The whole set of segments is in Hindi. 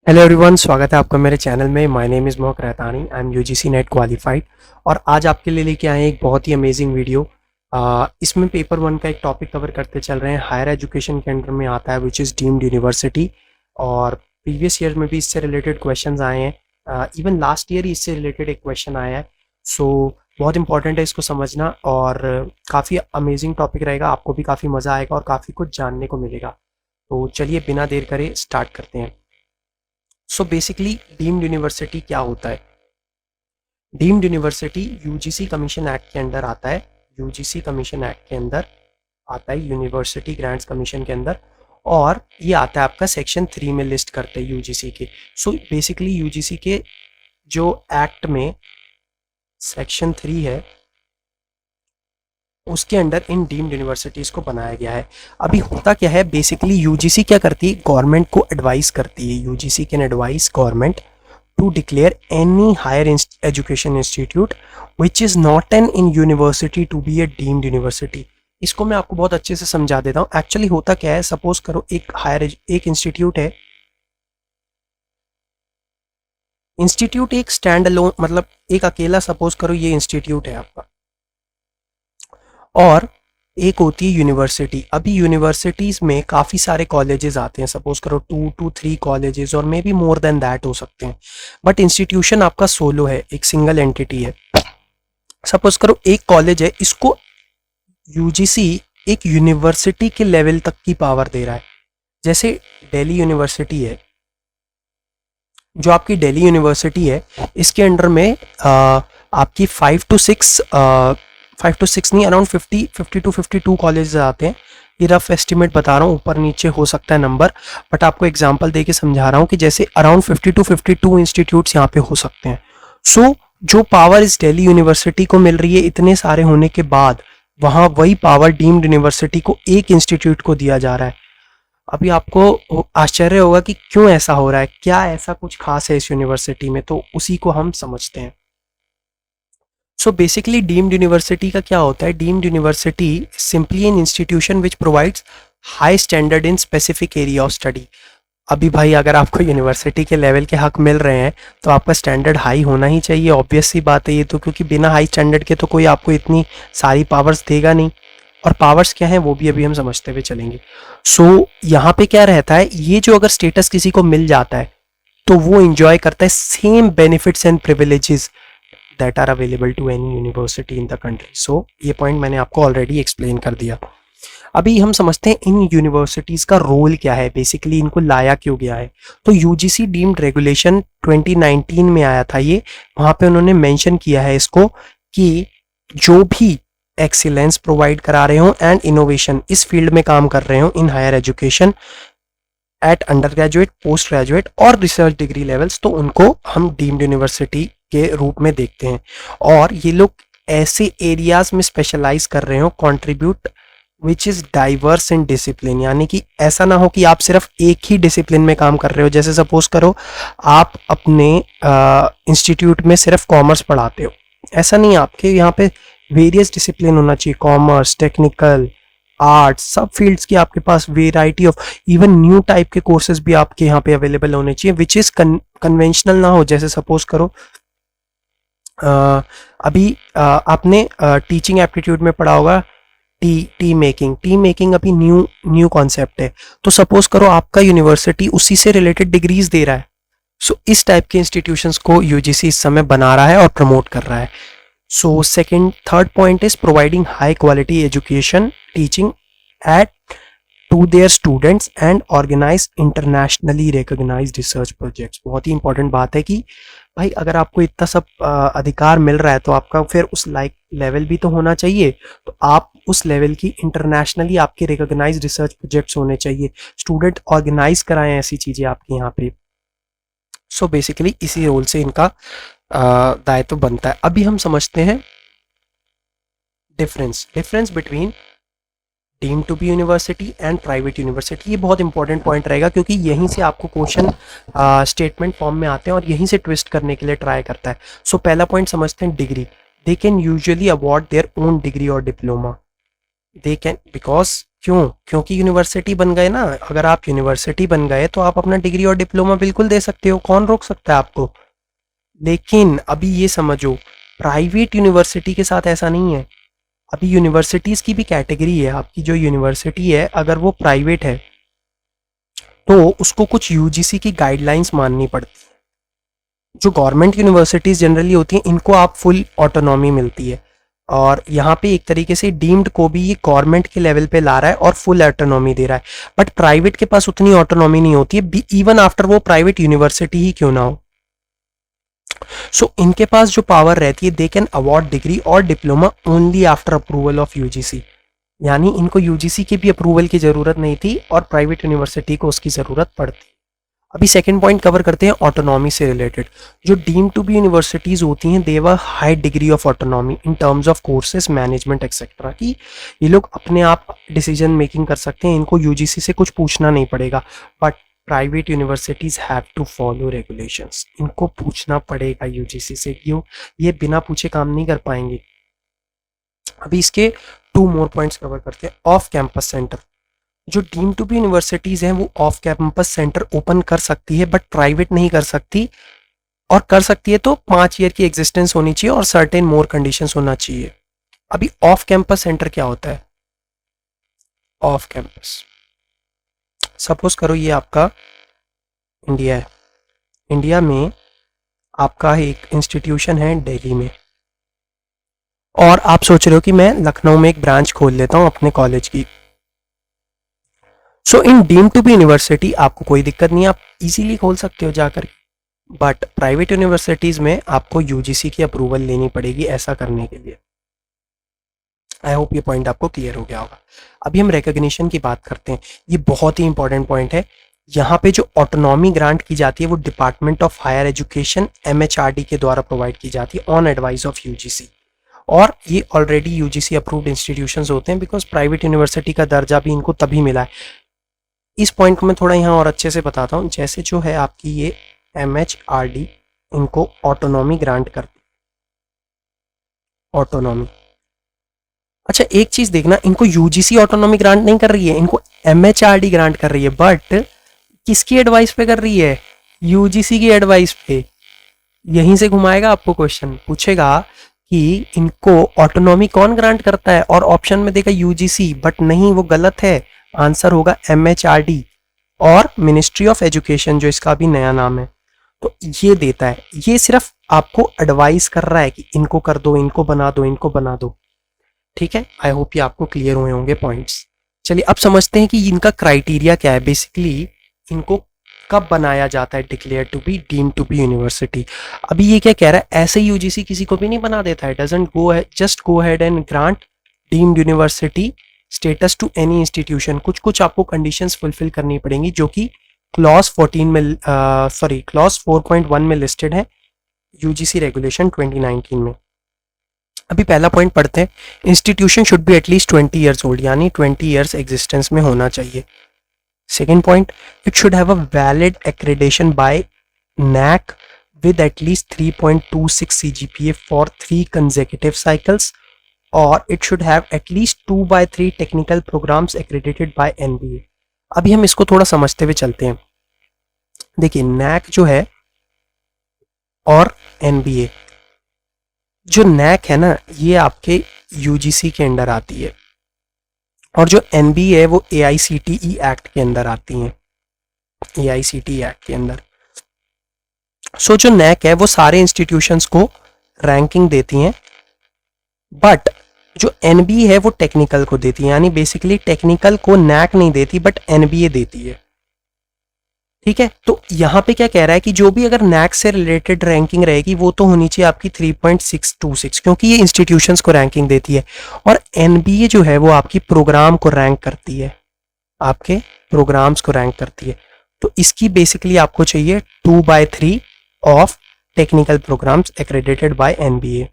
हेलो एवरीवन, स्वागत है आपका मेरे चैनल में। माय नेम इज़ मोहक रहतानी। I am UGC net qualified और आज आपके लिए लेके आए हैं एक बहुत ही अमेजिंग वीडियो। इसमें पेपर वन का एक टॉपिक कवर करते चल रहे हैं। हायर एजुकेशन के अंडर में आता है विच इज़ डीम्ड यूनिवर्सिटी, और प्रीवियस ईयर में भी इससे रिलेटेड क्वेश्चंस आए हैं। इवन लास्ट ईयर ही इससे रिलेटेड एक क्वेश्चन आया है। सो बहुत इंपॉर्टेंट है इसको समझना, और काफ़ी अमेजिंग टॉपिक रहेगा। आपको भी काफ़ी मज़ा आएगा और काफ़ी कुछ जानने को मिलेगा। तो चलिए बिना देर करे स्टार्ट करते हैं। सो बेसिकली डीम्ड यूनिवर्सिटी क्या होता है? Deemed university UGC commission act के अंदर आता है। यूजीसी कमीशन एक्ट के अंदर आता है, यूनिवर्सिटी ग्रांट्स कमीशन के अंदर, और ये आता है आपका सेक्शन 3 में लिस्ट करते हैं यूजीसी के। सो बेसिकली यूजीसी के जो एक्ट में सेक्शन 3 है उसके अंडर इन डीम्ड यूनिवर्सिटीज को बनाया गया है। अभी होता क्या है, बेसिकली यूजीसी क्या करती है, गवर्नमेंट को एडवाइस करती है। UGC can advise government to declare any higher education institute which is not an in university to be a deemed university. इसको मैं आपको बहुत अच्छे से समझा देता हूँ। एक्चुअली होता क्या है, सपोज करो एक इंस्टीट्यूट है। इंस्टीट्यूट एक स्टैंड अलोन, मतलब एक अकेला, सपोज करो ये इंस्टीट्यूट है आपका, और एक होती है यूनिवर्सिटी। अभी यूनिवर्सिटीज में काफ़ी सारे कॉलेजेस आते हैं, सपोज करो 2 to 3 कॉलेजेस, और may be more than that हो सकते हैं। बट इंस्टीट्यूशन आपका सोलो है, एक सिंगल एंटिटी है। सपोज करो एक कॉलेज है, इसको यूजीसी एक यूनिवर्सिटी के लेवल तक की पावर दे रहा है। जैसे दिल्ली यूनिवर्सिटी है, जो आपकी दिल्ली यूनिवर्सिटी है, इसके अंडर में आपकी 5 to 6 नहीं, अराउंड 50 to 52 कॉलेज आते हैं। ये रफ एस्टिमेट बता रहा हूँ, ऊपर नीचे हो सकता है नंबर, बट आपको एग्जांपल दे के समझा रहा हूँ कि जैसे अराउंड 50 to 52 इंस्टीट्यूट्स यहाँ पे हो सकते हैं। सो जो पावर इस दिल्ली यूनिवर्सिटी को मिल रही है, इतने सारे होने के बाद वहाँ वही पावर डीम्ड यूनिवर्सिटी को एक इंस्टीट्यूट को दिया जा रहा है। अभी आपको आश्चर्य होगा कि क्यों ऐसा हो रहा है, क्या ऐसा कुछ खास है इस यूनिवर्सिटी में, तो उसी को हम समझते हैं। सो बेसिकली डीम्ड यूनिवर्सिटी का क्या होता है? Deemed university simply an institution which provides high standard in specific area of study. अभी भाई अगर आपको यूनिवर्सिटी के लेवल के हक मिल रहे हैं तो आपका स्टैंडर्ड हाई होना ही चाहिए। ऑब्वियस सी बात है ये तो, क्योंकि बिना हाई स्टैंडर्ड के तो कोई आपको इतनी सारी पावर्स देगा नहीं। और पावर्स क्या है वो भी अभी हम समझते हुए चलेंगे। सो यहाँ पे क्या रहता है, ये जो अगर स्टेटस किसी को मिल जाता है तो वो इंजॉय करता है same benefits and privileges that are available to any university in the country. So ये पॉइंट मैंने आपको ऑलरेडी एक्सप्लेन कर दिया। अभी हम समझते हैं इन यूनिवर्सिटीज का रोल क्या है, बेसिकली इनको लाया क्यों गया है। तो यूजीसी डीम्ड रेगुलेशन 2019 में आया था ये। वहां पे उन्होंने मेंशन किया है इसको कि जो भी एक्सीलेंस प्रोवाइड करा रहे हो एंड इनोवेशन इस फील्ड में काम कर रहे हो in higher education at undergraduate, postgraduate और रिसर्च डिग्री लेवल्स, तो उनको हम डीम्ड यूनिवर्सिटी के रूप में देखते हैं। और ये लोग ऐसे एरियाज में स्पेशलाइज कर रहे हो, contribute which is diverse in discipline, यानी कि ऐसा ना हो कि आप सिर्फ एक ही डिसिप्लिन में काम कर रहे हो। जैसे सपोज करो आप अपने इंस्टीट्यूट में सिर्फ कॉमर्स पढ़ाते हो, ऐसा नहीं, आपके यहाँ पे वेरियस डिसिप्लिन होना चाहिए। कॉमर्स, टेक्निकल, आर्ट्स, सब फील्ड्स की आपके पास variety of, even new type के कोर्सेज भी आपके यहाँ पे अवेलेबल होने चाहिए, विच इज कन्वेंशनल ना हो। जैसे सपोज करो अभी आपने टीचिंग एप्टीट्यूड में पढ़ा होगा टी मेकिंग अभी न्यू कॉन्सेप्ट है। तो सपोज करो आपका यूनिवर्सिटी उसी से रिलेटेड डिग्रीज दे रहा है। सो इस टाइप के इंस्टीट्यूशंस को यूजीसी इस समय बना रहा है और प्रमोट कर रहा है। So third point is providing high quality education teaching at to their students and organise internationally recognised research projects. बहुत ही इंपॉर्टेंट बात है कि भाई अगर आपको इतना सब अधिकार मिल रहा है तो आपका फिर उस लाइक लेवल भी तो होना चाहिए। तो आप उस लेवल की इंटरनेशनली आपके रिकॉग्नाइज्ड रिसर्च प्रोजेक्ट्स होने चाहिए, स्टूडेंट ऑर्गेनाइज कराएं ऐसी चीज़ें आपके यहाँ पे। सो बेसिकली इसी रोल से इनका दायित्व बनता है। अभी हम समझते हैं difference between deemed to be university and private university. ये बहुत इंपॉर्टेंट पॉइंट रहेगा क्योंकि यहीं से आपको क्वेश्चन स्टेटमेंट फॉर्म में आते हैं और यहीं से ट्विस्ट करने के लिए ट्राई करता है। सो पहला पॉइंट समझते हैं degree. They can usually award their own degree और डिप्लोमा। दे कैन, बिकॉज क्यों? क्योंकि यूनिवर्सिटी बन गए ना। अगर आप यूनिवर्सिटी बन गए तो आप अपना डिग्री और डिप्लोमा बिल्कुल दे सकते हो, कौन रोक सकता है आपको। लेकिन अभी ये समझो, प्राइवेट यूनिवर्सिटी के साथ ऐसा नहीं है। अभी यूनिवर्सिटीज की भी कैटेगरी है। आपकी जो यूनिवर्सिटी है अगर वो प्राइवेट है तो उसको कुछ यूजीसी की गाइडलाइंस माननी पड़ती है। जो गवर्नमेंट यूनिवर्सिटीज जनरली होती हैं इनको आप फुल ऑटोनॉमी मिलती है, और यहाँ पे एक तरीके से डीम्ड को भी ये गवर्नमेंट के लेवल पे ला रहा है और फुल ऑटोनॉमी दे रहा है। बट प्राइवेट के पास उतनी ऑटोनॉमी नहीं होती है, इवन आफ्टर वो प्राइवेट यूनिवर्सिटी ही क्यों ना हो। सो इनके पास जो पावर रहती है, दे कैन अवॉर्ड डिग्री और diploma only after approval of UGC. यानी इनको यूजीसी की भी अप्रूवल की जरूरत नहीं थी और प्राइवेट यूनिवर्सिटी को उसकी जरूरत पड़ती। अभी सेकंड पॉइंट कवर करते हैं ऑटोनॉमी से रिलेटेड। जो डीम टू बी यूनिवर्सिटीज होती हैं they have high degree of autonomy in terms of courses, management etcetera, कि ये लोग अपने आप डिसीजन मेकिंग कर सकते हैं, इनको यूजीसी से कुछ पूछना नहीं पड़ेगा। But private universities have to follow regulations, इनको पूछना पड़ेगा यूजीसी से। क्यों? ये बिना पूछे काम नहीं कर पाएंगे। अभी इसके 2 मोर पॉइंट्स कवर करते हैं। ऑफ कैंपस सेंटर, जो डीम टू बी यूनिवर्सिटीज हैं वो ऑफ कैंपस सेंटर ओपन कर सकती है बट प्राइवेट नहीं कर सकती, और कर सकती है तो 5 ईयर की एग्जिस्टेंस होनी चाहिए और सर्टेन मोर कंडीशंस होना चाहिए। अभी ऑफ कैंपस सेंटर क्या होता है? ऑफ कैंपस, सपोज करो ये आपका इंडिया है, इंडिया में आपका एक इंस्टीट्यूशन है दिल्ली में, और आप सोच रहे हो कि मैं लखनऊ में एक ब्रांच खोल लेता हूं अपने कॉलेज की। सो इन डीम टू बी यूनिवर्सिटी आपको कोई दिक्कत नहीं है, आप इजीली खोल सकते हो जाकर। बट प्राइवेट यूनिवर्सिटीज में आपको यूजीसी की अप्रूवल लेनी पड़ेगी ऐसा करने के लिए। आई होप ये पॉइंट आपको क्लियर हो गया होगा। अभी हम रिकॉग्निशन की बात करते हैं। ये बहुत ही इंपॉर्टेंट पॉइंट है। यहाँ पे जो ऑटोनॉमी ग्रांट की जाती है वो department of higher education MHRD के द्वारा प्रोवाइड की जाती है ऑन एडवाइस ऑफ यूजीसी, और ये ऑलरेडी यूजीसी अप्रूव्ड इंस्टीट्यूशंस होते हैं बिकॉज प्राइवेट यूनिवर्सिटी का दर्जा भी इनको तभी मिला है। इस पॉइंट को मैं थोड़ा यहाँ और अच्छे से बताता हूँ। जैसे जो है आपकी ये एमएचआरडी इनको ऑटोनॉमी ग्रांट करती, ऑटोनॉमी। अच्छा एक चीज देखना, इनको यूजीसी ऑटोनॉमी ग्रांट नहीं कर रही है, इनको एमएचआरडी ग्रांट कर रही है। बट किसकी एडवाइस पे कर रही है? यूजीसी की एडवाइस पे। यहीं से घुमाएगा आपको क्वेश्चन, पूछेगा कि इनको ऑटोनॉमी कौन ग्रांट करता है, और ऑप्शन में देगा यूजीसी, बट नहीं, वो गलत है। आंसर होगा एमएचआरडी और मिनिस्ट्री ऑफ एजुकेशन, जो इसका भी नया नाम है। तो ये देता है, ये सिर्फ आपको एडवाइस कर रहा है कि इनको कर दो, इनको बना दो, इनको बना दो। ठीक है, आई होप ये आपको क्लियर हुए होंगे पॉइंट्स। चलिए अब समझते हैं कि इनका क्राइटेरिया क्या है। बेसिकली इनको कब बनाया जाता है declare to be deem to be university. अभी ये क्या कह रहा है, ऐसे यूजीसी किसी को भी नहीं बना देता है, डजंट गो है, just go head and grant deemed university status to any institution. कुछ कुछ आपको कंडीशंस फुलफिल करनी पड़ेंगी जो कि क्लॉज 14 में क्लॉज 4.1 में लिस्टेड है यूजीसी रेगुलेशन 2019 में। अभी पहला पॉइंट पढ़ते हैं। Institution should be at least 20 years old, यानी 20 ईयर्स एग्जिस्टेंस में होना चाहिए। Second point, it should have a valid accreditation by NAAC with at least 3.26 CGPA for 3 consecutive cycles, or it should have at least 2/3 technical programs accredited by NBA। अभी हम इसको थोड़ा समझते हुए चलते हैं। देखिए NAAC जो है और NBA, जो NAAC है ना ये आपके UGC के अंडर आती है, और जो NBA है वो AICTE एक्ट के अंदर आती हैं, AICTE एक्ट के अंदर। सो जो NAAC है वो सारे इंस्टीट्यूशंस को रैंकिंग देती हैं, बट जो NBA है वो टेक्निकल को देती है, यानी बेसिकली टेक्निकल को NAAC नहीं देती बट NBA देती है। ठीक है, तो यहाँ पे क्या कह रहा है कि जो भी अगर NAAC से रिलेटेड रैंकिंग रहेगी वो तो होनी चाहिए आपकी 3.626, क्योंकि ये इंस्टीट्यूशंस को रैंकिंग देती है, और NBA जो है वो आपकी प्रोग्राम को रैंक करती है, आपके प्रोग्राम्स को रैंक करती है। तो इसकी बेसिकली आपको चाहिए 2/3 of technical programmes accredited by NBA,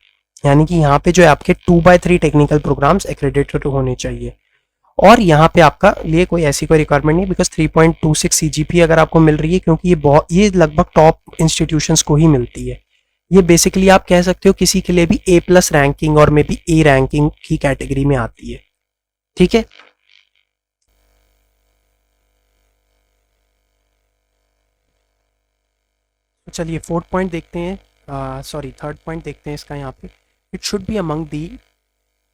यानी कि यहाँ पे जो है आपके 2/3 टेक्निकल प्रोग्राम्स एक्रेडिटेड होने चाहिए। और यहाँ पे आपका लिए कोई ऐसी कोई रिक्वायरमेंट नहीं, बिकॉज 3.26 CGPA अगर आपको मिल रही है, क्योंकि ये लगभग टॉप इंस्टीट्यूशंस को ही मिलती है। ये बेसिकली आप कह सकते हो किसी के लिए भी A+ रैंकिंग और मे बी A रैंकिंग की कैटेगरी में आती है। ठीक है, चलिए फोर्थ पॉइंट देखते हैं, सॉरी थर्ड पॉइंट देखते हैं इसका यहाँ पे। It should be among the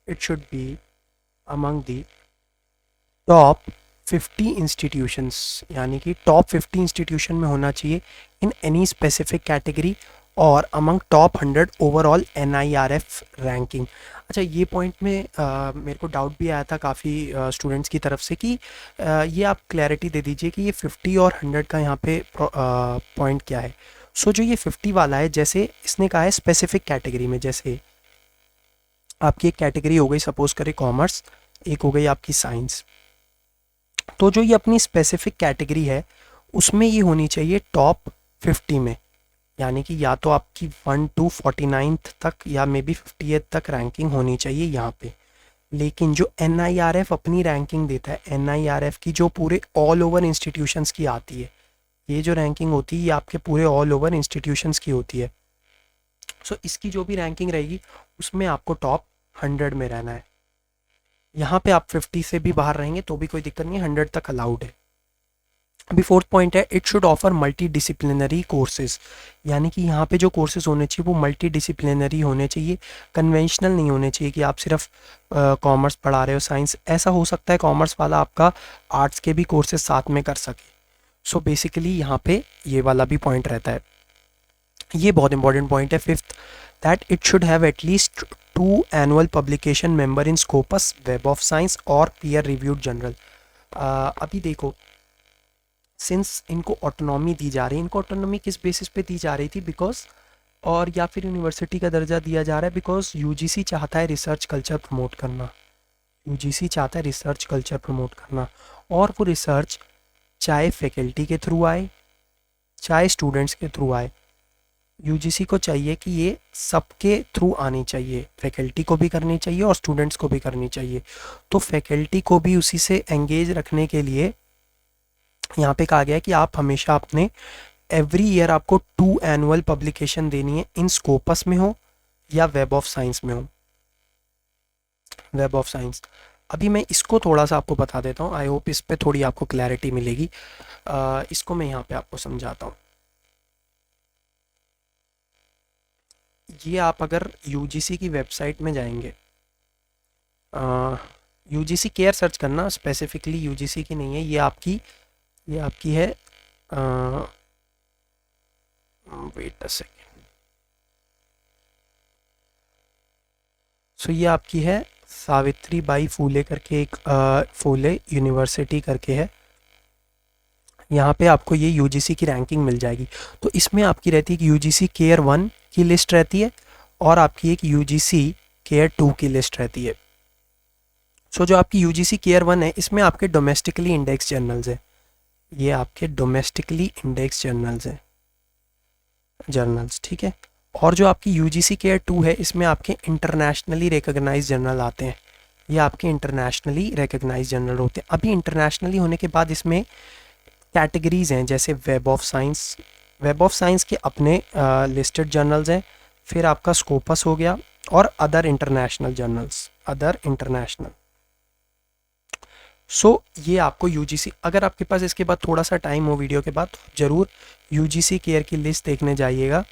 it should be among the top 50 institutions, यानी कि टॉप 50 इंस्टीट्यूशन में होना चाहिए इन एनी स्पेसिफिक कैटेगरी और among top 100 overall NIRF ranking. अच्छा, ये पॉइंट में मेरे को डाउट भी आया था काफ़ी स्टूडेंट्स की तरफ से कि ये आप क्लैरिटी दे दीजिए कि ये 50 और 100 का यहाँ पे पॉइंट क्या है। सो जो ये 50 वाला है, जैसे इसने कहा है स्पेसिफिक कैटेगरी में, जैसे आपकी एक कैटेगरी हो गई सपोज करें कॉमर्स, एक हो गई आपकी साइंस, तो जो ये अपनी स्पेसिफिक कैटेगरी है उसमें ये होनी चाहिए टॉप 50 में, यानी कि या तो आपकी 1 to 49 तक या मे बी 50th तक रैंकिंग होनी चाहिए यहाँ पे। लेकिन जो NIRF अपनी रैंकिंग देता है, NIRF की जो पूरे ऑल ओवर इंस्टीट्यूशंस की आती है, ये जो रैंकिंग होती है ये आपके पूरे ऑल ओवर इंस्टीट्यूशंस की होती है। सो इसकी जो भी रैंकिंग रहेगी उसमें आपको टॉप 100 में रहना है। यहाँ पे आप 50 से भी बाहर रहेंगे तो भी कोई दिक्कत नहीं है, 100 तक अलाउड है। अभी फोर्थ पॉइंट है, it should offer multi disciplinary courses, यानी कि यहाँ पे जो कोर्सेज होने चाहिए वो मल्टी डिसिप्लिनरी होने चाहिए, कन्वेंशनल नहीं होने चाहिए कि आप सिर्फ कॉमर्स पढ़ा रहे हो, साइंस। ऐसा हो सकता है कॉमर्स वाला आपका आर्ट्स के भी कोर्सेज साथ में कर सके। सो बेसिकली यहाँ पे ये वाला भी पॉइंट रहता है। ये बहुत इंपॉर्टेंट पॉइंट है fifth, that it should have at least 2 annual publication member in Scopus, web of science और पीयर रिव्यूड जर्नल। अभी देखो, सिंस इनको ऑटोनॉमी दी जा रही है, इनको ऑटोनॉमी किस बेसिस पे दी जा रही थी, बिकॉज, और या फिर यूनिवर्सिटी का दर्जा दिया जा रहा है बिकॉज UGC चाहता है रिसर्च कल्चर प्रमोट करना। UGC चाहता है रिसर्च कल्चर प्रमोट करना, और वो रिसर्च चाहे फैकल्टी के थ्रू आए चाहे स्टूडेंट्स के थ्रू आए, UGC को चाहिए कि ये सबके थ्रू आनी चाहिए, फैकल्टी को भी करनी चाहिए और स्टूडेंट्स को भी करनी चाहिए। तो फैकल्टी को भी उसी से एंगेज रखने के लिए यहाँ पे कहा गया है कि आप हमेशा अपने एवरी ईयर आपको 2 एनुअल पब्लिकेशन देनी है, इन स्कोपस में हो या वेब ऑफ साइंस में हो। वेब ऑफ साइंस, अभी मैं इसको थोड़ा सा आपको बता देता हूँ, आई होप इस पे थोड़ी आपको क्लैरिटी मिलेगी। इसको मैं यहाँ पे आपको समझाता हूँ। ये आप अगर UGC की वेबसाइट में जाएंगे, UGC केयर सर्च करना, स्पेसिफिकली UGC की नहीं है, ये आपकी है, वेट अ सेकेंड। सो ये आपकी है सावित्री बाई फूले करके, एक फूले यूनिवर्सिटी करके है, यहाँ पे आपको ये UGC की रैंकिंग मिल जाएगी। तो इसमें आपकी रहती है कि UGC केयर 1 की लिस्ट रहती है और आपकी एक UGC केयर 2 की लिस्ट रहती है। सो जो आपकी UGC केयर 1 है, इसमें आपके डोमेस्टिकली इंडेक्स जर्नल्स है, ये आपके डोमेस्टिकली इंडेक्स जर्नल्स, ठीक है। और जो आपकी UGC केयर 2 है, इसमें आपके इंटरनेशनली रिकॉग्नाइज्ड जर्नल आते हैं, ये आपके इंटरनेशनली रिकॉग्नाइज्ड जर्नल होते हैं। अभी इंटरनेशनली होने के बाद इसमें कैटेगरीज हैं, जैसे वेब ऑफ साइंस के अपने लिस्टेड जर्नल्स हैं, फिर आपका स्कोपस हो गया और other international journals, other international. So ये आपको UGC, अगर आपके पास इसके बाद थोड़ा सा टाइम हो वीडियो के बाद, तो ज़रूर UGC केयर की लिस्ट देखने जाइएगा,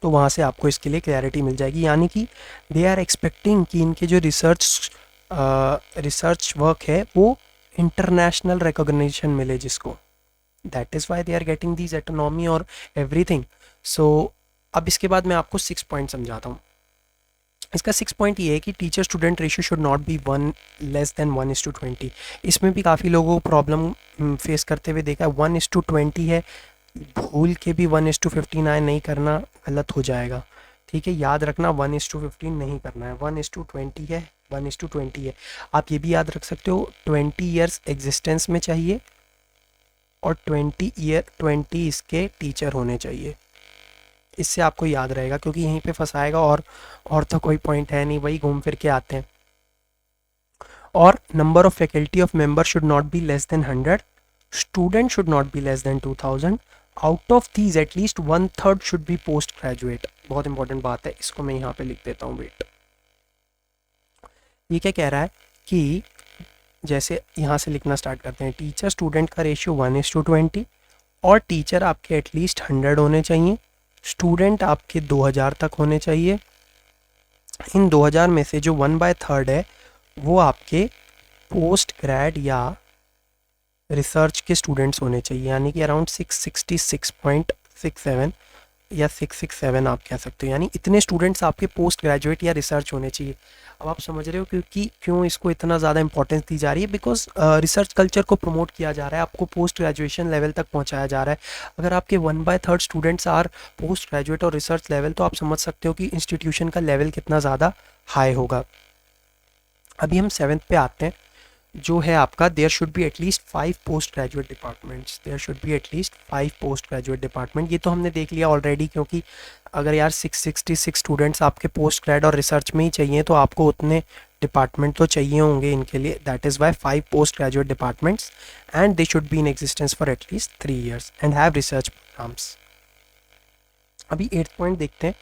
तो वहाँ से आपको इसके लिए क्लैरिटी मिल जाएगी। यानी कि दे आर एक्सपेक्टिंग कि इनके जो रिसर्च वर्क है वो इंटरनेशनल रिकॉग्निशन मिले जिसको, that is why they are getting these autonomy और एवरीथिंग। सो अब इसके बाद मैं आपको 6 पॉइंट समझाता हूँ। इसका 6 पॉइंट ये है कि teacher student ratio should not be 1 less than 1:20। इसमें भी काफ़ी लोगों को प्रॉब्लम फेस करते हुए देखा है, 1:20 है, भूल के भी 1:59 नहीं करना, गलत हो जाएगा, ठीक है। याद रखना 1:15 नहीं करना है, 1:20 है, 1:20 है। आप ये भी याद रख सकते हो 20 ईयर्स एग्जिस्टेंस में चाहिए और 20 इसके टीचर होने चाहिए, इससे आपको याद रहेगा, क्योंकि यहीं पे फंसाएगा और तो कोई पॉइंट है नहीं, वही घूम फिर के आते हैं। और number of faculty of member should not be less than 100, student should not be less than 2000, out of these at least 1/3 should be post graduate. बहुत इंपॉर्टेंट बात है, इसको मैं यहाँ पे लिख देता हूँ, वेट। ये क्या कह रहा है कि जैसे यहाँ से लिखना स्टार्ट करते हैं, टीचर स्टूडेंट का रेशियो 1:20, और टीचर आपके एटलीस्ट 100 होने चाहिए, स्टूडेंट आपके 2000 तक होने चाहिए। इन 2000 में से जो 1/3 है वो आपके पोस्ट ग्रेड या रिसर्च के स्टूडेंट्स होने चाहिए, यानी कि अराउंड 666.67 या 667 आप कह सकते हो, यानी इतने स्टूडेंट्स आपके पोस्ट ग्रेजुएट या रिसर्च होने चाहिए। अब आप समझ रहे हो क्योंकि क्यों इसको इतना ज़्यादा इंपॉर्टेंस दी जा रही है, बिकॉज रिसर्च कल्चर को प्रमोट किया जा रहा है, आपको पोस्ट ग्रेजुएशन लेवल तक पहुंचाया जा रहा है। अगर आपके 1/3 स्टूडेंट्स आर पोस्ट ग्रेजुएट और रिसर्च लेवल, तो आप समझ सकते हो कि इंस्टीट्यूशन का लेवल कितना ज़्यादा हाई होगा। अभी हम 7th पे आते हैं, जो है आपका there should be at least 5 postgraduate departments, there should be at least 5 postgraduate department. ये तो हमने देख लिया ऑलरेडी, क्योंकि अगर यार 666 स्टूडेंट्स आपके पोस्ट ग्रेड और रिसर्च में ही चाहिए तो आपको उतने डिपार्टमेंट तो चाहिए होंगे इनके लिए। That is why 5 postgraduate departments and they should be in existence for at least 3 years and have research programmes. अभी 8th पॉइंट देखते हैं।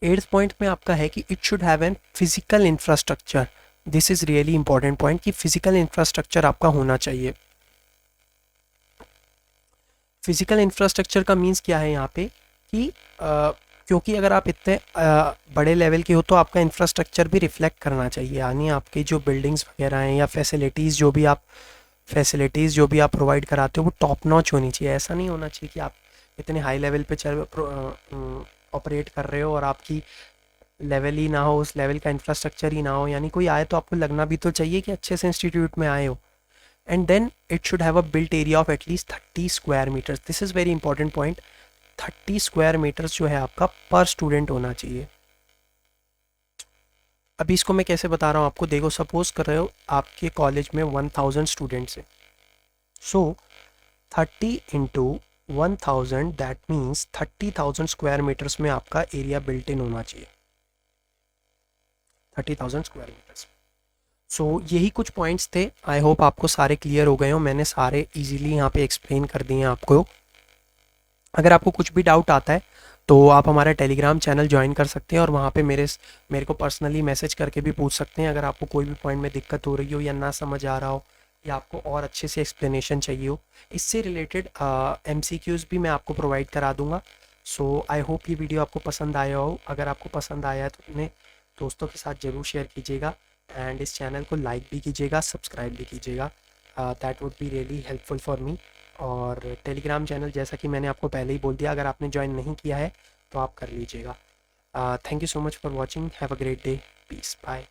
8th पॉइंट में आपका है कि it should have an physical infrastructure. This is really important point कि फिजिकल इंफ्रास्ट्रक्चर आपका होना चाहिए। फिजिकल इंफ्रास्ट्रक्चर का मीन्स क्या है यहाँ पे कि क्योंकि अगर आप इतने बड़े लेवल के हो तो आपका इंफ्रास्ट्रक्चर भी रिफ्लेक्ट करना चाहिए, यानी आपकी जो बिल्डिंग्स वगैरह हैं या फैसिलिटीज़ जो भी आप प्रोवाइड कराते हो वो टॉप नॉच होनी चाहिए। ऐसा नहीं होना चाहिए कि आप इतने हाई लेवल पे ऑपरेट कर रहे हो और आपकी लेवल ही ना हो, उस लेवल का इंफ्रास्ट्रक्चर ही ना हो, यानी कोई आए तो आपको लगना भी तो चाहिए कि अच्छे से इंस्टीट्यूट में आए हो। And then it should have a built area of at least 30 square metres. This is very important point. 30 square metres जो है आपका पर स्टूडेंट होना चाहिए। अभी इसको मैं कैसे बता रहा हूँ आपको, देखो सपोज कर रहे हो आपके कॉलेज में 1000 स्टूडेंट्स हैं, so 30 into 1000 that means 30,000 square metres में आपका एरिया बिल्ट इन होना चाहिए, 30,000 स्क्वायर मीटर्स। सो यही कुछ पॉइंट्स थे। आई होप आपको सारे क्लियर हो गए हो, मैंने सारे इजीली यहाँ पे एक्सप्लेन कर दिए हैं आपको। अगर आपको कुछ भी डाउट आता है तो आप हमारा टेलीग्राम चैनल ज्वाइन कर सकते हैं और वहाँ पे मेरे को पर्सनली मैसेज करके भी पूछ सकते हैं अगर आपको कोई भी पॉइंट में दिक्कत हो रही हो या ना समझ आ रहा हो या आपको और अच्छे से एक्सप्लेनेशन चाहिए हो। इससे रिलेटेड MCQs भी मैं आपको प्रोवाइड करा दूंगा। सो आई होप ये वीडियो आपको पसंद आया हो। अगर आपको पसंद आया है तो अपने दोस्तों के साथ ज़रूर शेयर कीजिएगा एंड इस चैनल को लाइक भी कीजिएगा, सब्सक्राइब भी कीजिएगा। That would be really helpful for me. और टेलीग्राम चैनल जैसा कि मैंने आपको पहले ही बोल दिया, अगर आपने ज्वाइन नहीं किया है तो आप कर लीजिएगा। Thank you so much for watching, have a great day, peace, bye.